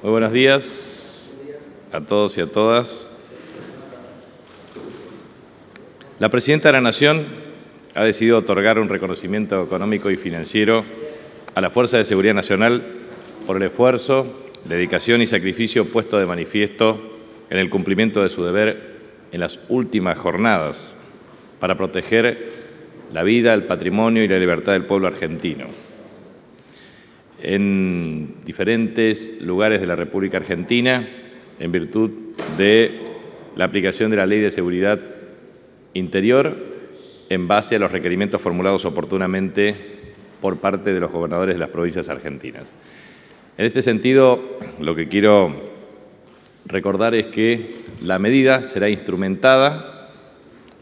Muy buenos días a todos y a todas. La Presidenta de la Nación ha decidido otorgar un reconocimiento económico y financiero a la Fuerza de Seguridad Nacional por el esfuerzo, dedicación y sacrificio puesto de manifiesto en el cumplimiento de su deber en las últimas jornadas para proteger la vida, el patrimonio y la libertad del pueblo argentino. En diferentes lugares de la República Argentina, en virtud de la aplicación de la Ley de Seguridad Interior, en base a los requerimientos formulados oportunamente por parte de los gobernadores de las provincias argentinas. En este sentido, lo que quiero recordar es que la medida será instrumentada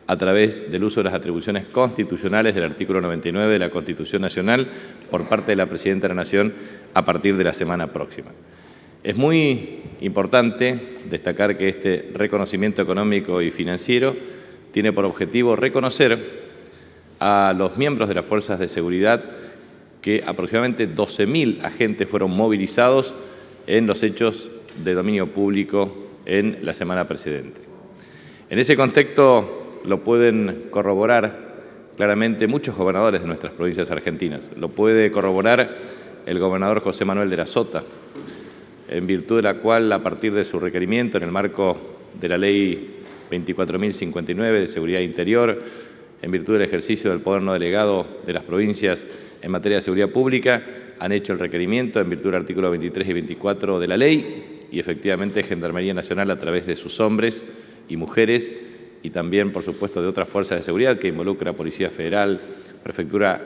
a través del uso de las atribuciones constitucionales del artículo 99 de la Constitución Nacional por parte de la Presidenta de la Nación a partir de la semana próxima. Es muy importante destacar que este reconocimiento económico y financiero tiene por objetivo reconocer a los miembros de las fuerzas de seguridad que aproximadamente 12.000 agentes fueron movilizados en los hechos de dominio público en la semana precedente. En ese contexto lo pueden corroborar claramente muchos gobernadores de nuestras provincias argentinas. Lo puede corroborar el gobernador José Manuel de la Sota, en virtud de la cual, a partir de su requerimiento en el marco de la Ley 24.059 de Seguridad Interior, en virtud del ejercicio del poder no delegado de las provincias en materia de seguridad pública, han hecho el requerimiento en virtud del artículo 23 y 24 de la ley y efectivamente Gendarmería Nacional, a través de sus hombres y mujeres, y también, por supuesto, de otras fuerzas de seguridad que involucra Policía Federal, Prefectura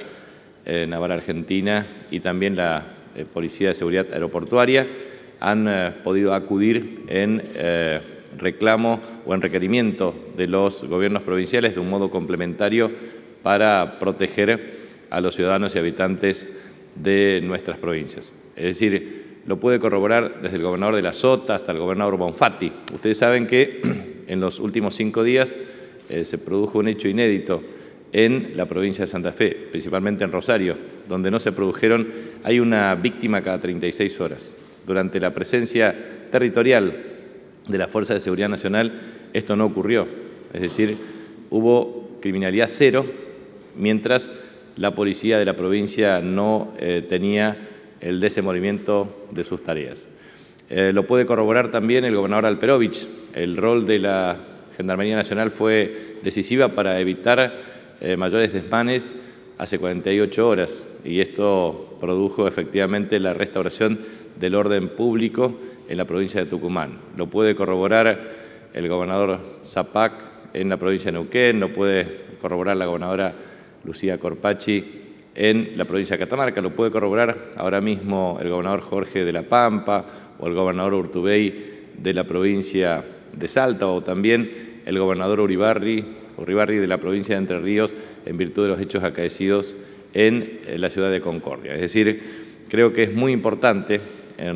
Naval Argentina y también la Policía de Seguridad Aeroportuaria, han podido acudir en reclamo o en requerimiento de los gobiernos provinciales de un modo complementario para proteger a los ciudadanos y habitantes de nuestras provincias. Es decir, lo puede corroborar desde el gobernador de la Sota hasta el gobernador Bonfatti. Ustedes saben que en los últimos 5 días se produjo un hecho inédito en la provincia de Santa Fe, principalmente en Rosario, donde no se produjeron, hay una víctima cada 36 horas. Durante la presencia territorial de la Fuerza de Seguridad Nacional, esto no ocurrió. Es decir, hubo criminalidad cero, mientras la policía de la provincia no tenía el desenvolvimiento de sus tareas. Lo puede corroborar también el gobernador Alperovich. El rol de la Gendarmería Nacional fue decisiva para evitar mayores desmanes hace 48 horas y esto produjo efectivamente la restauración del orden público en la provincia de Tucumán. Lo puede corroborar el gobernador Zapac en la provincia de Neuquén, lo puede corroborar la gobernadora Lucía Corpachi en la provincia de Catamarca, lo puede corroborar ahora mismo el gobernador Jorge de la Pampa o el gobernador Urtubey de la provincia de Salta o también el gobernador Uribarri de la provincia de Entre Ríos en virtud de los hechos acaecidos en la ciudad de Concordia. Es decir, creo que es muy importante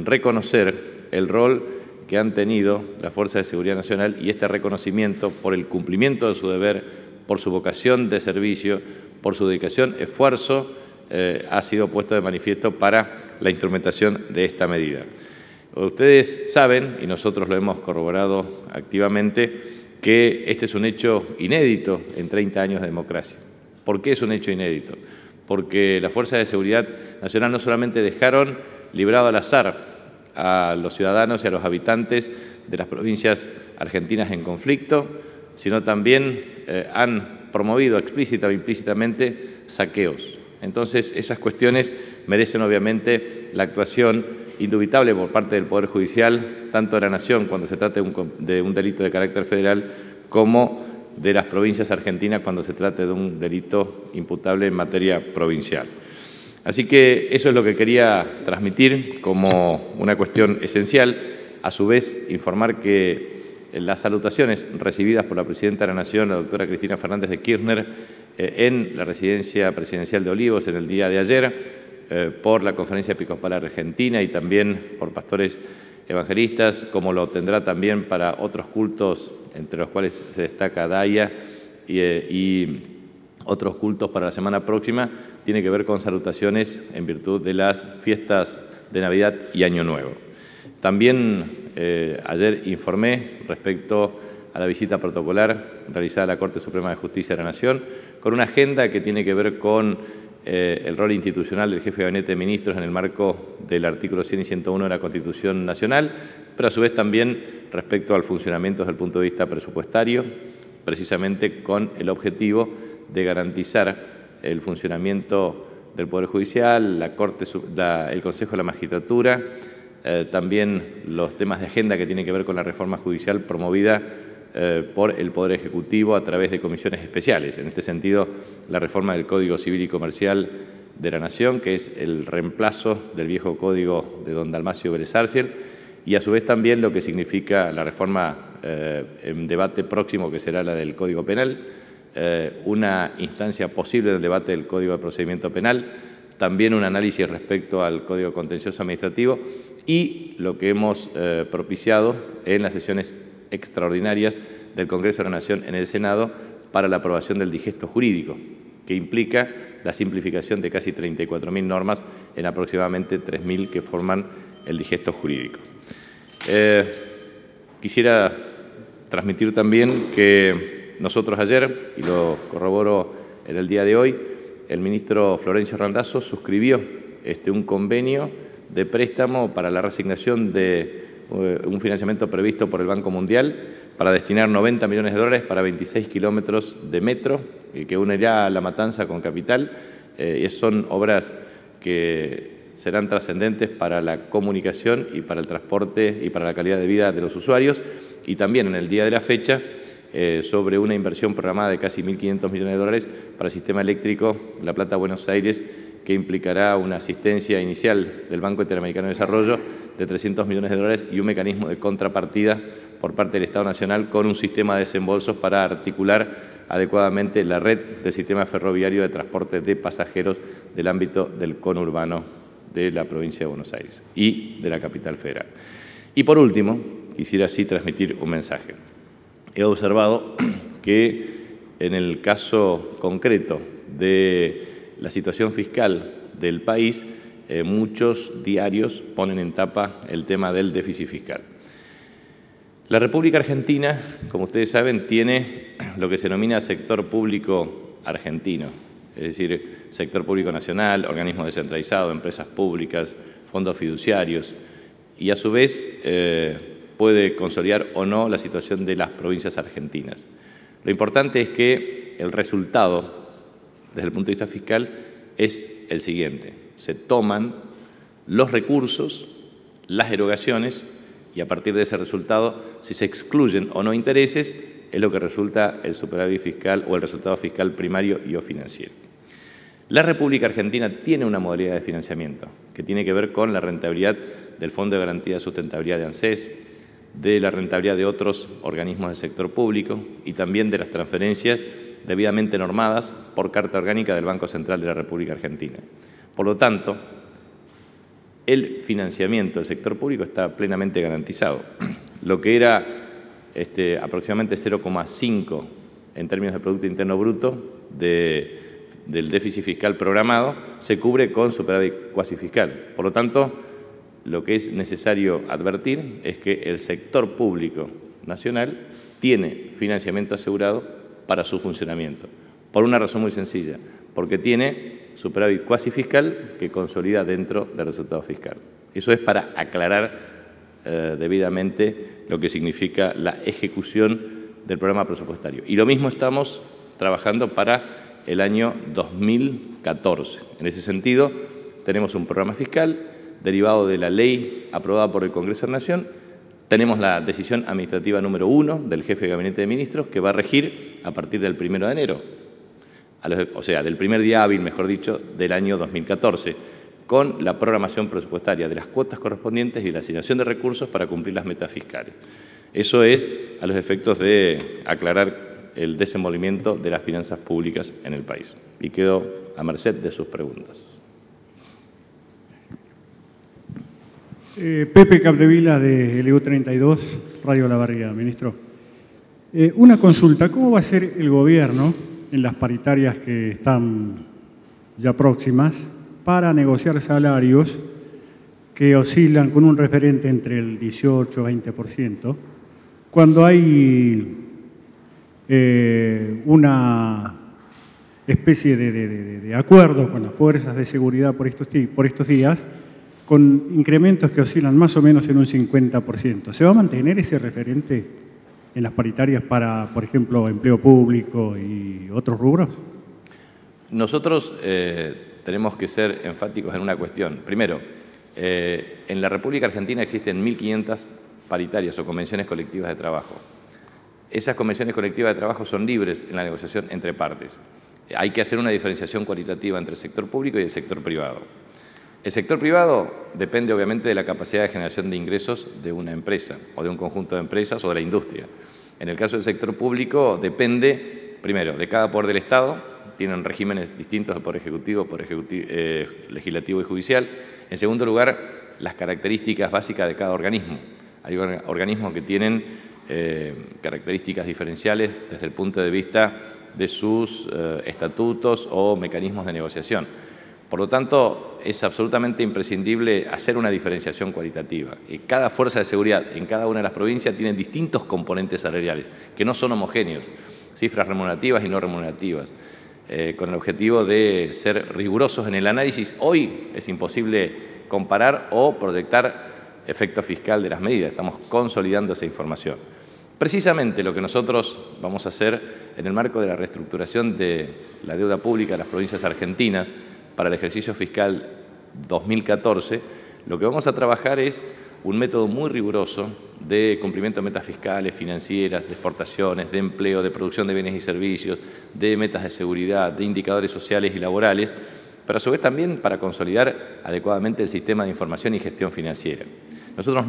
reconocer el rol que han tenido las Fuerzas de Seguridad Nacional y este reconocimiento por el cumplimiento de su deber, por su vocación de servicio, por su dedicación, esfuerzo, ha sido puesto de manifiesto para la instrumentación de esta medida. Ustedes saben, y nosotros lo hemos corroborado activamente, que este es un hecho inédito en 30 años de democracia. ¿Por qué es un hecho inédito? Porque las Fuerzas de Seguridad Nacional no solamente dejaron librado al azar a los ciudadanos y a los habitantes de las provincias argentinas en conflicto, sino también han promovido explícita o implícitamente saqueos. Entonces, esas cuestiones merecen obviamente la actuación indubitable por parte del Poder Judicial, tanto de la Nación cuando se trate de un delito de carácter federal, como de las provincias argentinas cuando se trate de un delito imputable en materia provincial. Así que eso es lo que quería transmitir como una cuestión esencial. A su vez, informar que las salutaciones recibidas por la Presidenta de la Nación, la doctora Cristina Fernández de Kirchner, en la residencia presidencial de Olivos en el día de ayer, por la Conferencia Episcopal Argentina y también por pastores evangelistas, como lo tendrá también para otros cultos, entre los cuales se destaca Daya y otros cultos para la semana próxima, tiene que ver con salutaciones en virtud de las fiestas de Navidad y Año Nuevo. También ayer informé respecto a la visita protocolar realizada a la Corte Suprema de Justicia de la Nación, con una agenda que tiene que ver con el rol institucional del jefe de Gabinete de Ministros en el marco del artículo 100 y 101 de la Constitución Nacional, pero a su vez también respecto al funcionamiento desde el punto de vista presupuestario, precisamente con el objetivo de garantizar el funcionamiento del Poder Judicial, el Consejo de la Magistratura, también los temas de agenda que tienen que ver con la reforma judicial promovida por el Poder Ejecutivo a través de comisiones especiales. En este sentido, la reforma del Código Civil y Comercial de la Nación, que es el reemplazo del viejo código de don Dalmacio Vélez Arfiel, y a su vez también lo que significa la reforma en debate próximo, que será la del Código Penal, una instancia posible del debate del Código de Procedimiento Penal, también un análisis respecto al Código Contencioso Administrativo y lo que hemos propiciado en las sesiones extraordinarias del Congreso de la Nación en el Senado para la aprobación del digesto jurídico, que implica la simplificación de casi 34.000 normas en aproximadamente 3.000 que forman el digesto jurídico. Quisiera transmitir también que nosotros ayer, y lo corroboro en el día de hoy, el ministro Florencio Randazzo suscribió un convenio de préstamo para la reasignación de un financiamiento previsto por el Banco Mundial para destinar 90 millones de dólares para 26 kilómetros de metro que unirá La Matanza con Capital. Son obras que serán trascendentes para la comunicación y para el transporte y para la calidad de vida de los usuarios. Y también en el día de la fecha, sobre una inversión programada de casi 1.500 millones de dólares para el sistema eléctrico La Plata-Buenos Aires, que implicará una asistencia inicial del Banco Interamericano de Desarrollo de 300 millones de dólares y un mecanismo de contrapartida por parte del Estado Nacional con un sistema de desembolsos para articular adecuadamente la red del sistema ferroviario de transporte de pasajeros del ámbito del conurbano de la provincia de Buenos Aires y de la capital federal. Y por último, quisiera así transmitir un mensaje. He observado que en el caso concreto de la situación fiscal del país, muchos diarios ponen en tapa el tema del déficit fiscal. La República Argentina, como ustedes saben, tiene lo que se denomina sector público argentino, es decir, sector público nacional, organismos descentralizados, empresas públicas, fondos fiduciarios, y a su vez puede consolidar o no la situación de las provincias argentinas. Lo importante es que el resultado, desde el punto de vista fiscal, es el siguiente. Se toman los recursos, las erogaciones, y a partir de ese resultado, si se excluyen o no intereses, es lo que resulta el superávit fiscal o el resultado fiscal primario y o financiero. La República Argentina tiene una modalidad de financiamiento que tiene que ver con la rentabilidad del Fondo de Garantía de Sustentabilidad de ANSES, de la rentabilidad de otros organismos del sector público y también de las transferencias debidamente normadas por Carta Orgánica del Banco Central de la República Argentina. Por lo tanto, el financiamiento del sector público está plenamente garantizado. Lo que era aproximadamente 0,5 en términos de Producto Interno Bruto del déficit fiscal programado se cubre con superávit cuasi fiscal. Por lo tanto, lo que es necesario advertir es que el sector público nacional tiene financiamiento asegurado para su funcionamiento, por una razón muy sencilla, porque tiene superávit cuasi fiscal que consolida dentro del resultado fiscal. Eso es para aclarar debidamente lo que significa la ejecución del programa presupuestario. Y lo mismo estamos trabajando para el año 2014. En ese sentido, tenemos un programa fiscal derivado de la ley aprobada por el Congreso de la Nación. Tenemos la decisión administrativa número 1 del jefe de Gabinete de Ministros que va a regir a partir del 1 de enero, o sea, del primer día hábil, mejor dicho, del año 2014, con la programación presupuestaria de las cuotas correspondientes y la asignación de recursos para cumplir las metas fiscales. Eso es a los efectos de aclarar el desenvolvimiento de las finanzas públicas en el país. Y quedo a merced de sus preguntas. Pepe Capdevila, de LU32, Radio La Barriga. Ministro, una consulta. ¿Cómo va a ser el gobierno en las paritarias que están ya próximas para negociar salarios que oscilan con un referente entre el 18 y 20%, cuando hay una especie de acuerdo con las fuerzas de seguridad por estos días, con incrementos que oscilan más o menos en un 50%. ¿Se va a mantener ese referente en las paritarias para, por ejemplo, empleo público y otros rubros? Nosotros tenemos que ser enfáticos en una cuestión. Primero, en la República Argentina existen 1.500 paritarias o convenciones colectivas de trabajo. Esas convenciones colectivas de trabajo son libres en la negociación entre partes. Hay que hacer una diferenciación cualitativa entre el sector público y el sector privado. El sector privado depende obviamente de la capacidad de generación de ingresos de una empresa o de un conjunto de empresas o de la industria. En el caso del sector público depende, primero, de cada poder del Estado. Tienen regímenes distintos de poder ejecutivo, legislativo y judicial. En segundo lugar, las características básicas de cada organismo. Hay organismos que tienen características diferenciales desde el punto de vista de sus estatutos o mecanismos de negociación. Por lo tanto, es absolutamente imprescindible hacer una diferenciación cualitativa. Y cada fuerza de seguridad en cada una de las provincias tiene distintos componentes salariales, que no son homogéneos, cifras remunerativas y no remunerativas, con el objetivo de ser rigurosos en el análisis. Hoy es imposible comparar o proyectar efecto fiscal de las medidas, estamos consolidando esa información. Precisamente lo que nosotros vamos a hacer en el marco de la reestructuración de la deuda pública de las provincias argentinas para el ejercicio fiscal 2014, lo que vamos a trabajar es un método muy riguroso de cumplimiento de metas fiscales, financieras, de exportaciones, de empleo, de producción de bienes y servicios, de metas de seguridad, de indicadores sociales y laborales, pero a su vez también para consolidar adecuadamente el sistema de información y gestión financiera. Nosotros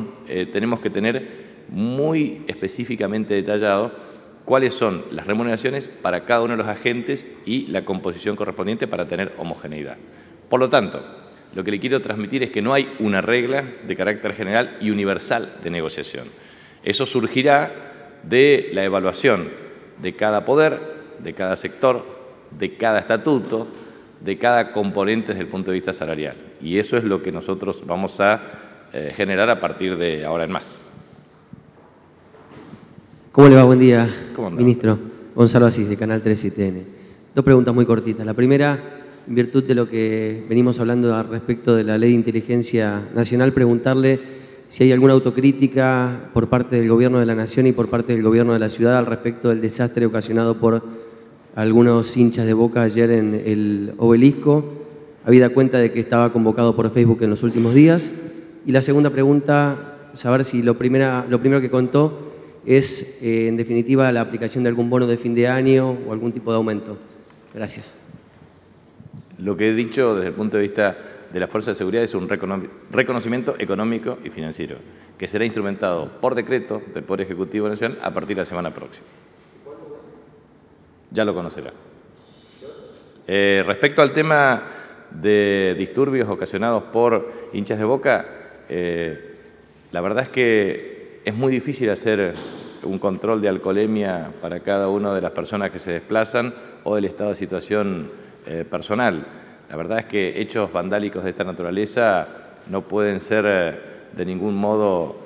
tenemos que tener muy específicamente detallado cuáles son las remuneraciones para cada uno de los agentes y la composición correspondiente para tener homogeneidad. Por lo tanto, lo que le quiero transmitir es que no hay una regla de carácter general y universal de negociación. Eso surgirá de la evaluación de cada poder, de cada sector, de cada estatuto, de cada componente desde el punto de vista salarial. Y eso es lo que nosotros vamos a generar a partir de ahora en más. ¿Cómo le va? Buen día, ministro. Gonzalo Asís, de Canal 13 TN. Dos preguntas muy cortitas. La primera, en virtud de lo que venimos hablando al respecto de la Ley de Inteligencia Nacional, preguntarle si hay alguna autocrítica por parte del Gobierno de la Nación y por parte del Gobierno de la Ciudad al respecto del desastre ocasionado por algunos hinchas de Boca ayer en el Obelisco, habida cuenta de que estaba convocado por Facebook en los últimos días. Y la segunda pregunta, saber si lo primero que contó es, en definitiva, la aplicación de algún bono de fin de año o algún tipo de aumento. Gracias. Lo que he dicho desde el punto de vista de la Fuerza de Seguridad es un reconocimiento económico y financiero, que será instrumentado por decreto del Poder Ejecutivo Nacional a partir de la semana próxima. Ya lo conocerá. Respecto al tema de disturbios ocasionados por hinchas de Boca, la verdad es que es muy difícil hacer un control de alcoholemia para cada una de las personas que se desplazan o del estado de situación personal. La verdad es que hechos vandálicos de esta naturaleza no pueden ser de ningún modo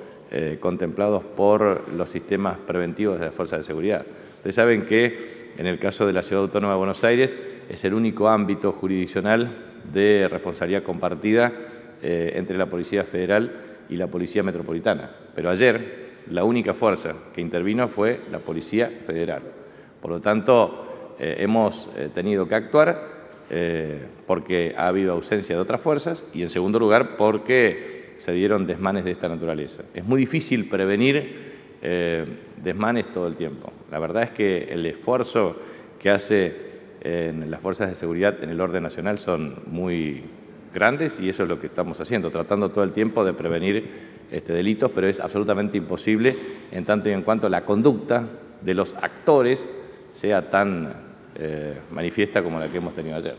contemplados por los sistemas preventivos de las fuerzas de seguridad. Ustedes saben que en el caso de la Ciudad Autónoma de Buenos Aires es el único ámbito jurisdiccional de responsabilidad compartida entre la Policía Federal y la Policía Metropolitana. Pero ayer la única fuerza que intervino fue la Policía Federal. Por lo tanto, hemos tenido que actuar porque ha habido ausencia de otras fuerzas y, en segundo lugar, porque se dieron desmanes de esta naturaleza. Es muy difícil prevenir desmanes todo el tiempo. La verdad es que el esfuerzo que hace en las fuerzas de seguridad en el orden nacional son muy grandes y eso es lo que estamos haciendo, tratando todo el tiempo de prevenir delitos, pero es absolutamente imposible en tanto y en cuanto la conducta de los actores sea tan manifiesta como la que hemos tenido ayer.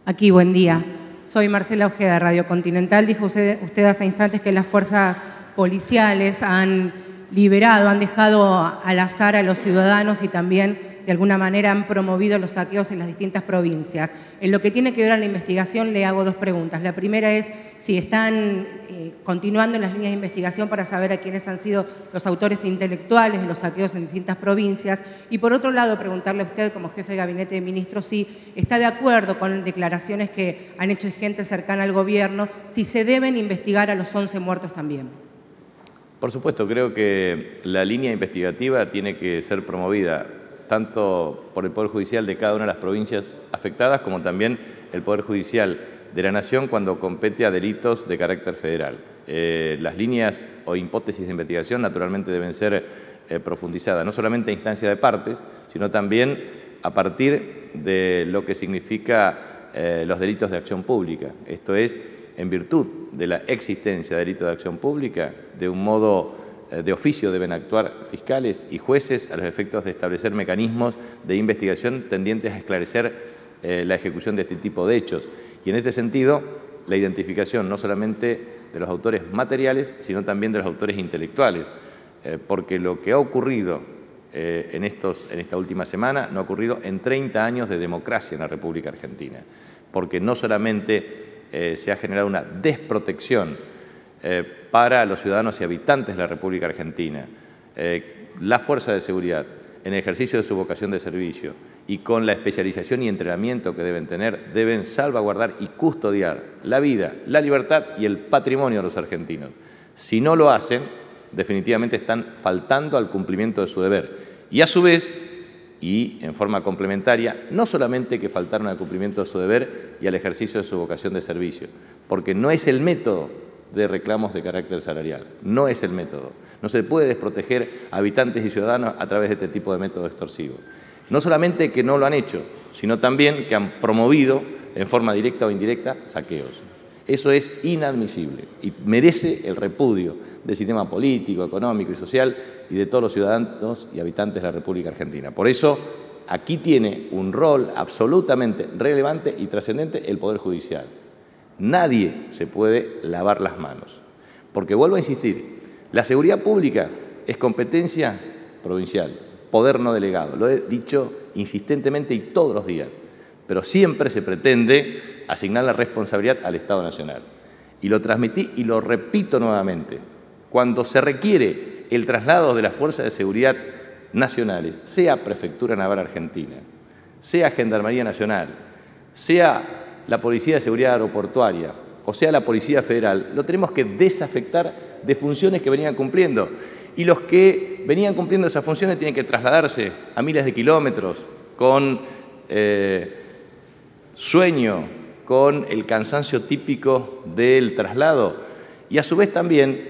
Aquí, buen día. Soy Marcela Ojeda, de Radio Continental. Dijo usted hace instantes que las fuerzas policiales han liberado, han dejado al azar a los ciudadanos y también de alguna manera han promovido los saqueos en las distintas provincias. En lo que tiene que ver a la investigación, le hago dos preguntas. La primera es si están continuando en las líneas de investigación para saber a quiénes han sido los autores intelectuales de los saqueos en distintas provincias. Y por otro lado, preguntarle a usted, como jefe de gabinete de ministros, si está de acuerdo con declaraciones que han hecho gente cercana al gobierno, si se deben investigar a los 11 muertos también. Por supuesto, creo que la línea investigativa tiene que ser promovida tanto por el Poder Judicial de cada una de las provincias afectadas, como también el Poder Judicial de la Nación cuando compete a delitos de carácter federal. Las líneas o hipótesis de investigación naturalmente deben ser profundizadas, no solamente a instancia de partes, sino también a partir de lo que significa los delitos de acción pública. Esto es, en virtud de la existencia de delitos de acción pública, de un modo de oficio deben actuar fiscales y jueces a los efectos de establecer mecanismos de investigación tendientes a esclarecer la ejecución de este tipo de hechos. Y en este sentido, la identificación no solamente de los autores materiales, sino también de los autores intelectuales, porque lo que ha ocurrido en esta última semana no ha ocurrido en 30 años de democracia en la República Argentina, porque no solamente se ha generado una desprotección para los ciudadanos y habitantes de la República Argentina, la fuerza de seguridad en el ejercicio de su vocación de servicio y con la especialización y entrenamiento que deben tener, deben salvaguardar y custodiar la vida, la libertad y el patrimonio de los argentinos. Si no lo hacen, definitivamente están faltando al cumplimiento de su deber. Y a su vez, y en forma complementaria, no solamente que faltaron al cumplimiento de su deber y al ejercicio de su vocación de servicio, porque no es el método de reclamos de carácter salarial, no es el método. No se puede desproteger a habitantes y ciudadanos a través de este tipo de método extorsivo. No solamente que no lo han hecho, sino también que han promovido en forma directa o indirecta saqueos. Eso es inadmisible y merece el repudio del sistema político, económico y social y de todos los ciudadanos y habitantes de la República Argentina. Por eso, aquí tiene un rol absolutamente relevante y trascendente el Poder Judicial. Nadie se puede lavar las manos, porque vuelvo a insistir, la seguridad pública es competencia provincial, poder no delegado. Lo he dicho insistentemente y todos los días, pero siempre se pretende asignar la responsabilidad al Estado Nacional. Y lo transmití y lo repito nuevamente. Cuando se requiere el traslado de las fuerzas de seguridad nacionales, sea Prefectura Naval Argentina, sea Gendarmería Nacional, sea la Policía de Seguridad Aeroportuaria, o sea la Policía Federal, lo tenemos que desafectar de funciones que venían cumpliendo. Y los que venían cumpliendo esas funciones tienen que trasladarse a miles de kilómetros con sueño, con el cansancio típico del traslado. Y a su vez también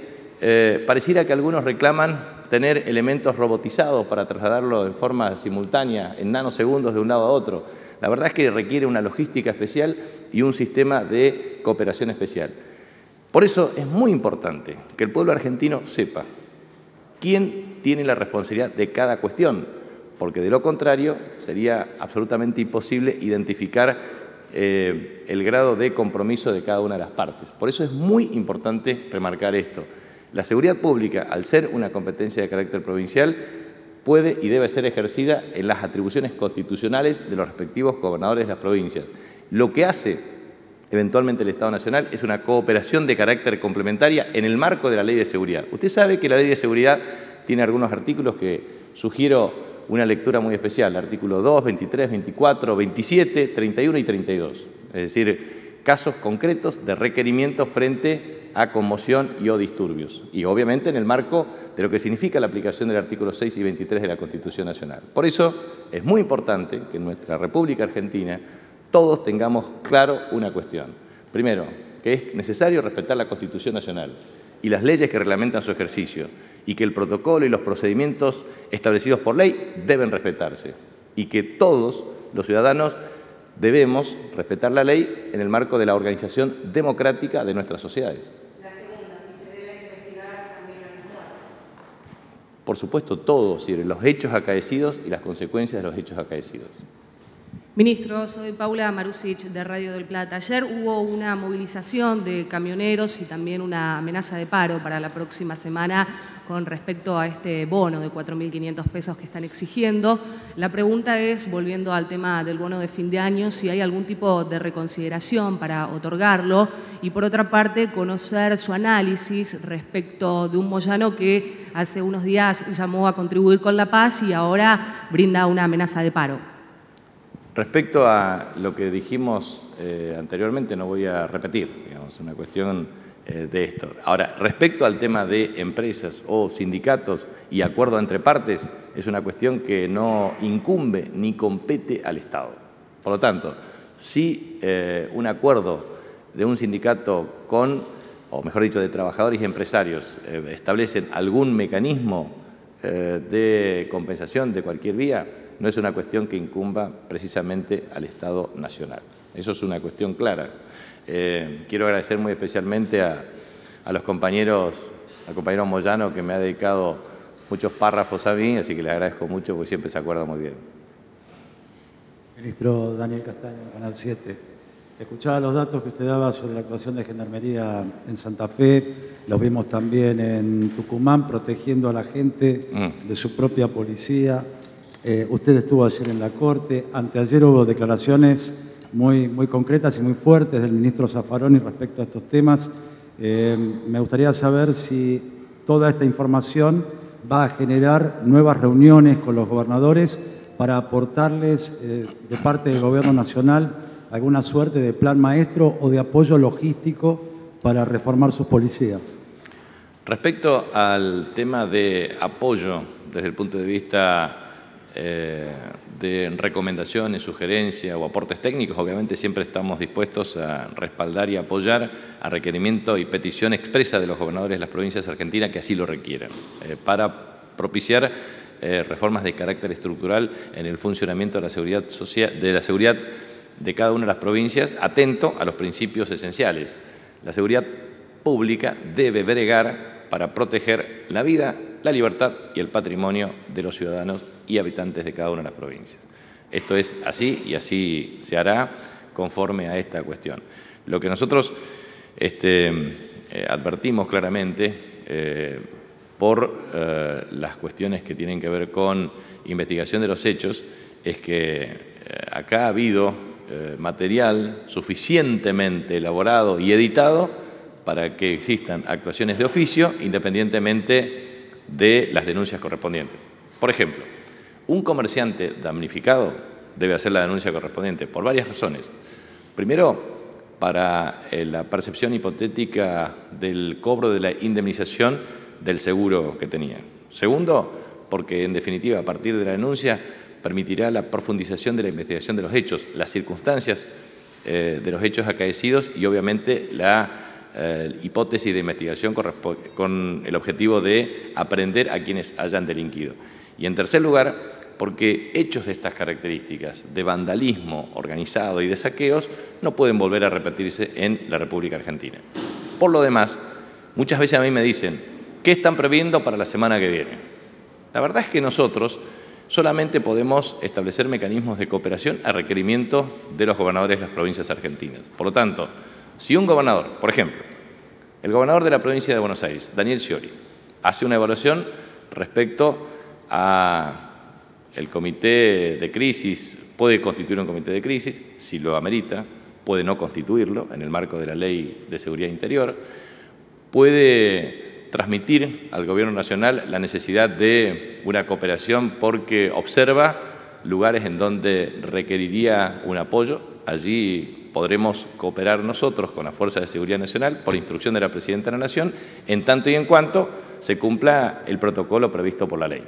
pareciera que algunos reclaman tener elementos robotizados para trasladarlo en forma simultánea, en nanosegundos de un lado a otro. La verdad es que requiere una logística especial y un sistema de cooperación especial. Por eso es muy importante que el pueblo argentino sepa quién tiene la responsabilidad de cada cuestión, porque de lo contrario sería absolutamente imposible identificar el grado de compromiso de cada una de las partes. Por eso es muy importante remarcar esto. La seguridad pública, al ser una competencia de carácter provincial, puede y debe ser ejercida en las atribuciones constitucionales de los respectivos gobernadores de las provincias. Lo que hace eventualmente el Estado Nacional es una cooperación de carácter complementaria en el marco de la Ley de Seguridad. Usted sabe que la Ley de Seguridad tiene algunos artículos que sugiero una lectura muy especial, artículo 2, 23, 24, 27, 31 y 32. Es decir, casos concretos de requerimiento frente a conmoción y o disturbios. Y obviamente en el marco de lo que significa la aplicación del artículo 6 y 23 de la Constitución Nacional. Por eso es muy importante que en nuestra República Argentina todos tengamos claro una cuestión. Primero, que es necesario respetar la Constitución Nacional y las leyes que reglamentan su ejercicio, y que el protocolo y los procedimientos establecidos por ley deben respetarse, y que todos los ciudadanos debemos respetar la ley en el marco de la organización democrática de nuestras sociedades. La segunda, si se debe investigar también a los muertos. Por supuesto, todos, los hechos acaecidos y las consecuencias de los hechos acaecidos. Ministro, soy Paula Marusic de Radio del Plata. Ayer hubo una movilización de camioneros y también una amenaza de paro para la próxima semana con respecto a este bono de 4.500 pesos que están exigiendo. La pregunta es, volviendo al tema del bono de fin de año, si hay algún tipo de reconsideración para otorgarlo y, por otra parte, conocer su análisis respecto de un Moyano que hace unos días llamó a contribuir con la paz y ahora brinda una amenaza de paro. Respecto a lo que dijimos anteriormente, no voy a repetir, digamos, una cuestión de esto. Ahora, respecto al tema de empresas o sindicatos y acuerdo entre partes, es una cuestión que no incumbe ni compete al Estado. Por lo tanto, si un acuerdo de un sindicato con, o mejor dicho, de trabajadores y empresarios establecen algún mecanismo de compensación de cualquier vía, no es una cuestión que incumba precisamente al Estado Nacional. Eso es una cuestión clara. Quiero agradecer muy especialmente a los compañeros, al compañero Moyano, que me ha dedicado muchos párrafos a mí, así que le agradezco mucho porque siempre se acuerda muy bien. Ministro Daniel Castaño, Canal 7. Escuchaba los datos que usted daba sobre la actuación de Gendarmería en Santa Fe, los vimos también en Tucumán, protegiendo a la gente de su propia policía. Usted estuvo ayer en la Corte, anteayer hubo declaraciones muy concretas y muy fuertes del ministro Zaffaroni respecto a estos temas. Me gustaría saber si toda esta información va a generar nuevas reuniones con los gobernadores para aportarles de parte del Gobierno Nacional alguna suerte de plan maestro o de apoyo logístico para reformar sus policías. Respecto al tema de apoyo desde el punto de vista de recomendaciones, sugerencias o aportes técnicos, obviamente siempre estamos dispuestos a respaldar y apoyar a requerimiento y petición expresa de los gobernadores de las provincias argentinas que así lo requieran, para propiciar reformas de carácter estructural en el funcionamiento de la seguridad social, de cada una de las provincias, atento a los principios esenciales. La seguridad pública debe bregar para proteger la vida, la libertad y el patrimonio de los ciudadanos y habitantes de cada una de las provincias. Esto es así y así se hará conforme a esta cuestión. Lo que nosotros advertimos claramente por las cuestiones que tienen que ver con investigación de los hechos es que acá ha habido material suficientemente elaborado y editado para que existan actuaciones de oficio independientemente de las denuncias correspondientes. Por ejemplo, un comerciante damnificado debe hacer la denuncia correspondiente por varias razones. Primero, para la percepción hipotética del cobro de la indemnización del seguro que tenía. Segundo, porque en definitiva a partir de la denuncia permitirá la profundización de la investigación de los hechos, las circunstancias de los hechos acaecidos y obviamente la hipótesis de investigación con el objetivo de aprender a quienes hayan delinquido. Y en tercer lugar, porque hechos de estas características, de vandalismo organizado y de saqueos, no pueden volver a repetirse en la República Argentina. Por lo demás, muchas veces a mí me dicen, ¿qué están previendo para la semana que viene? La verdad es que nosotros solamente podemos establecer mecanismos de cooperación a requerimiento de los gobernadores de las provincias argentinas. Por lo tanto, si un gobernador, por ejemplo, el gobernador de la provincia de Buenos Aires, Daniel Scioli, hace una evaluación respecto a el comité de crisis, puede constituir un comité de crisis, si lo amerita, puede no constituirlo en el marco de la Ley de Seguridad Interior, puede transmitir al Gobierno Nacional la necesidad de una cooperación porque observa lugares en donde requeriría un apoyo. Allí podremos cooperar nosotros con la Fuerza de Seguridad Nacional por instrucción de la Presidenta de la Nación, en tanto y en cuanto se cumpla el protocolo previsto por la ley.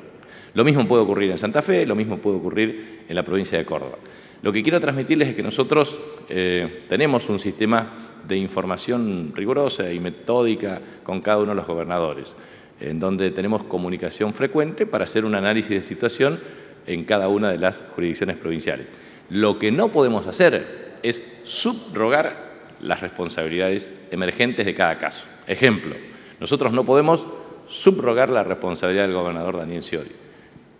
Lo mismo puede ocurrir en Santa Fe, lo mismo puede ocurrir en la provincia de Córdoba. Lo que quiero transmitirles es que nosotros tenemos un sistema de información rigurosa y metódica con cada uno de los gobernadores, en donde tenemos comunicación frecuente para hacer un análisis de situación en cada una de las jurisdicciones provinciales. Lo que no podemos hacer es subrogar las responsabilidades emergentes de cada caso. Ejemplo, nosotros no podemos subrogar la responsabilidad del gobernador Daniel Scioli,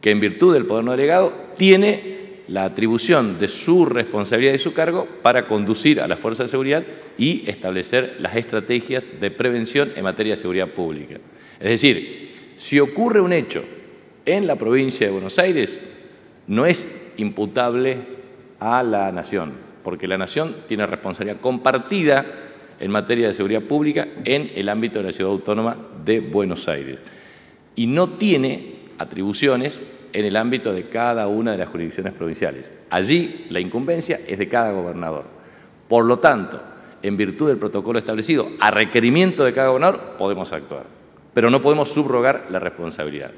que en virtud del poder no delegado tiene la atribución de su responsabilidad y su cargo para conducir a las fuerzas de seguridad y establecer las estrategias de prevención en materia de seguridad pública. Es decir, si ocurre un hecho en la provincia de Buenos Aires, no es imputable a la Nación, porque la Nación tiene responsabilidad compartida en materia de seguridad pública en el ámbito de la Ciudad Autónoma de Buenos Aires y no tiene atribuciones en el ámbito de cada una de las jurisdicciones provinciales. Allí la incumbencia es de cada gobernador. Por lo tanto, en virtud del protocolo establecido, a requerimiento de cada gobernador, podemos actuar, pero no podemos subrogar la responsabilidad.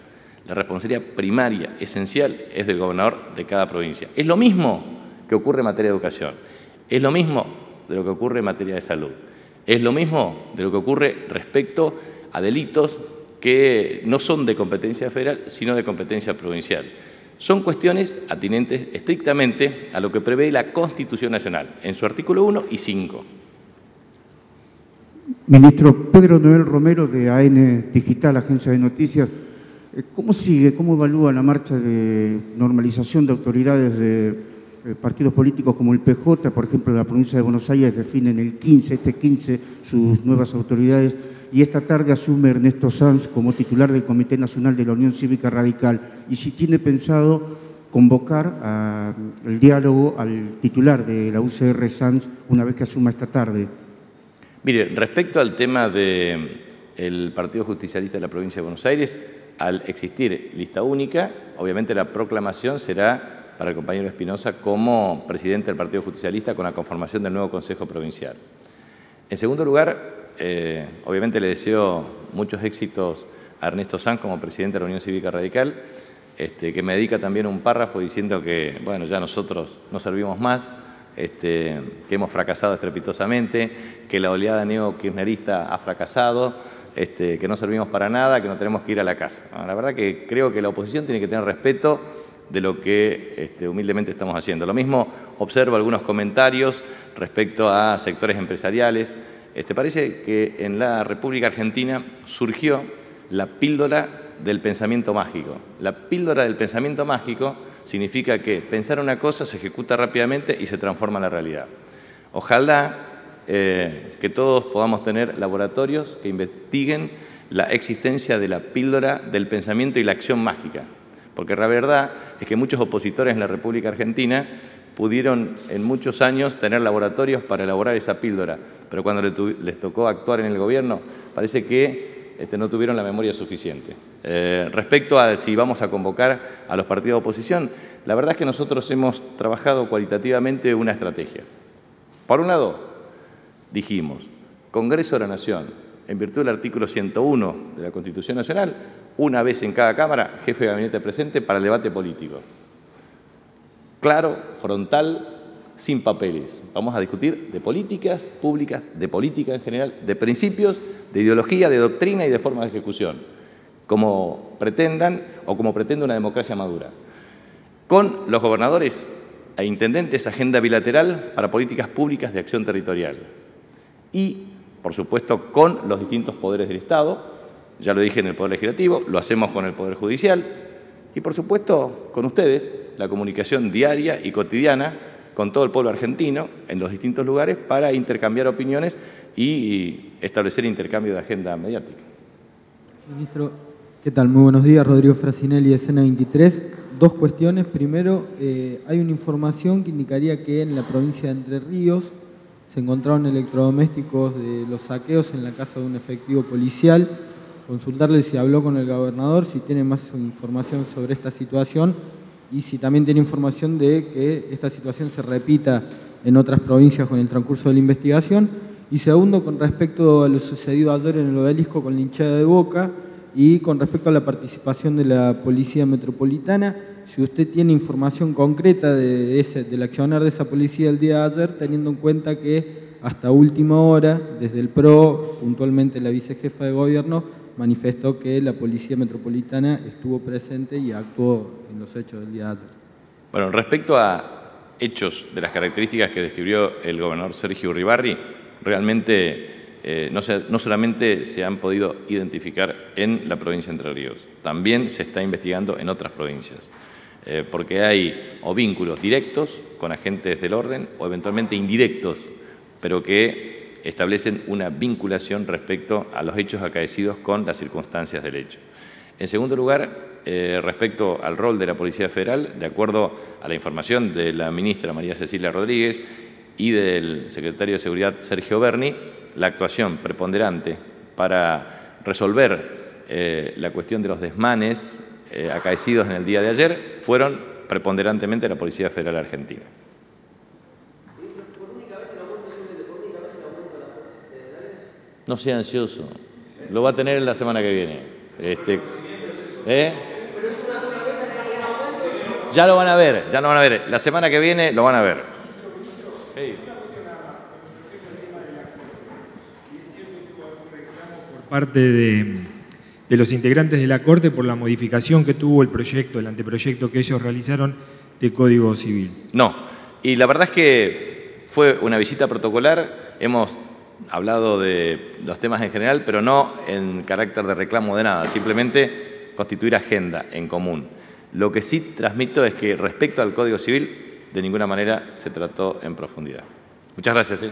La responsabilidad primaria, esencial, es del gobernador de cada provincia. Es lo mismo que ocurre en materia de educación, es lo mismo de lo que ocurre en materia de salud, es lo mismo de lo que ocurre respecto a delitos que no son de competencia federal, sino de competencia provincial. Son cuestiones atinentes estrictamente a lo que prevé la Constitución Nacional, en su artículo 1 y 5. Ministro, Pedro Noel Romero, de AN Digital, Agencia de Noticias. ¿Cómo sigue, cómo evalúa la marcha de normalización de autoridades de partidos políticos como el PJ? Por ejemplo, la provincia de Buenos Aires definen el 15, sus nuevas autoridades, y esta tarde asume Ernesto Sanz como titular del Comité Nacional de la Unión Cívica Radical. Y si tiene pensado convocar el diálogo al titular de la UCR, Sanz, una vez que asuma esta tarde. Mire, respecto al tema del Partido Justicialista de la provincia de Buenos Aires, al existir lista única, obviamente la proclamación será para el compañero Espinosa como presidente del Partido Justicialista con la conformación del nuevo Consejo Provincial. En segundo lugar, obviamente le deseo muchos éxitos a Ernesto Sanz como presidente de la Unión Cívica Radical, que me dedica también un párrafo diciendo que, bueno, ya nosotros no servimos más, que hemos fracasado estrepitosamente, que la oleada neokirchnerista ha fracasado, que no servimos para nada, que no tenemos que ir a la casa. La verdad que creo que la oposición tiene que tener respeto de lo que humildemente estamos haciendo. Lo mismo observo algunos comentarios respecto a sectores empresariales. Parece que en la República Argentina surgió la píldora del pensamiento mágico. La píldora del pensamiento mágico significa que pensar una cosa se ejecuta rápidamente y se transforma en la realidad. Ojalá que todos podamos tener laboratorios que investiguen la existencia de la píldora del pensamiento y la acción mágica, porque la verdad es que muchos opositores en la República Argentina pudieron en muchos años tener laboratorios para elaborar esa píldora, pero cuando les tocó actuar en el gobierno parece que no tuvieron la memoria suficiente. Respecto a si vamos a convocar a los partidos de oposición, la verdad es que nosotros hemos trabajado cualitativamente una estrategia. Por un lado, dijimos, Congreso de la Nación, en virtud del artículo 101 de la Constitución Nacional, una vez en cada Cámara, jefe de gabinete presente para el debate político. Claro, frontal, sin papeles. Vamos a discutir de políticas públicas, de política en general, de principios, de ideología, de doctrina y de forma de ejecución, como pretendan o como pretende una democracia madura. Con los gobernadores e intendentes, agenda bilateral para políticas públicas de acción territorial. Y, por supuesto, con los distintos poderes del Estado, ya lo dije en el Poder Legislativo, lo hacemos con el Poder Judicial y, por supuesto, con ustedes, la comunicación diaria y cotidiana con todo el pueblo argentino en los distintos lugares para intercambiar opiniones y establecer intercambio de agenda mediática. Ministro, ¿qué tal? Muy buenos días. Rodrigo Frasinelli, de Escena 23. Dos cuestiones. Primero, hay una información que indicaría que en la provincia de Entre Ríos se encontraron electrodomésticos de los saqueos en la casa de un efectivo policial. Consultarle si habló con el gobernador, si tiene más información sobre esta situación y si también tiene información de que esta situación se repita en otras provincias con el transcurso de la investigación. Y segundo, con respecto a lo sucedido ayer en el Obelisco con la hinchada de Boca y con respecto a la participación de la Policía Metropolitana, si usted tiene información concreta del accionar de esa policía el día de ayer, teniendo en cuenta que hasta última hora, desde el PRO, puntualmente la vicejefa de gobierno, manifestó que la Policía Metropolitana estuvo presente y actuó en los hechos del día de ayer. Bueno, respecto a hechos de las características que describió el gobernador Sergio Uribarri, realmente no solamente se han podido identificar en la provincia de Entre Ríos, también se está investigando en otras provincias. porque hay o vínculos directos con agentes del orden o eventualmente indirectos, pero que establecen una vinculación respecto a los hechos acaecidos con las circunstancias del hecho. En segundo lugar, respecto al rol de la Policía Federal, de acuerdo a la información de la ministra María Cecilia Rodríguez y del secretario de Seguridad Sergio Berni, la actuación preponderante para resolver la cuestión de los desmanes acaecidos en el día de ayer fueron preponderantemente la Policía Federal Argentina. No sea ansioso, lo va a tener la semana que viene. Ya lo van a ver, ya lo van a ver. La semana que viene lo van a ver. Por parte de los integrantes de la Corte por la modificación que tuvo el proyecto, el anteproyecto que ellos realizaron de Código Civil. No, y la verdad es que fue una visita protocolar. Hemos hablado de los temas en general, pero no en carácter de reclamo de nada, simplemente constituir agenda en común. Lo que sí transmito es que respecto al Código Civil, de ninguna manera se trató en profundidad. Muchas gracias.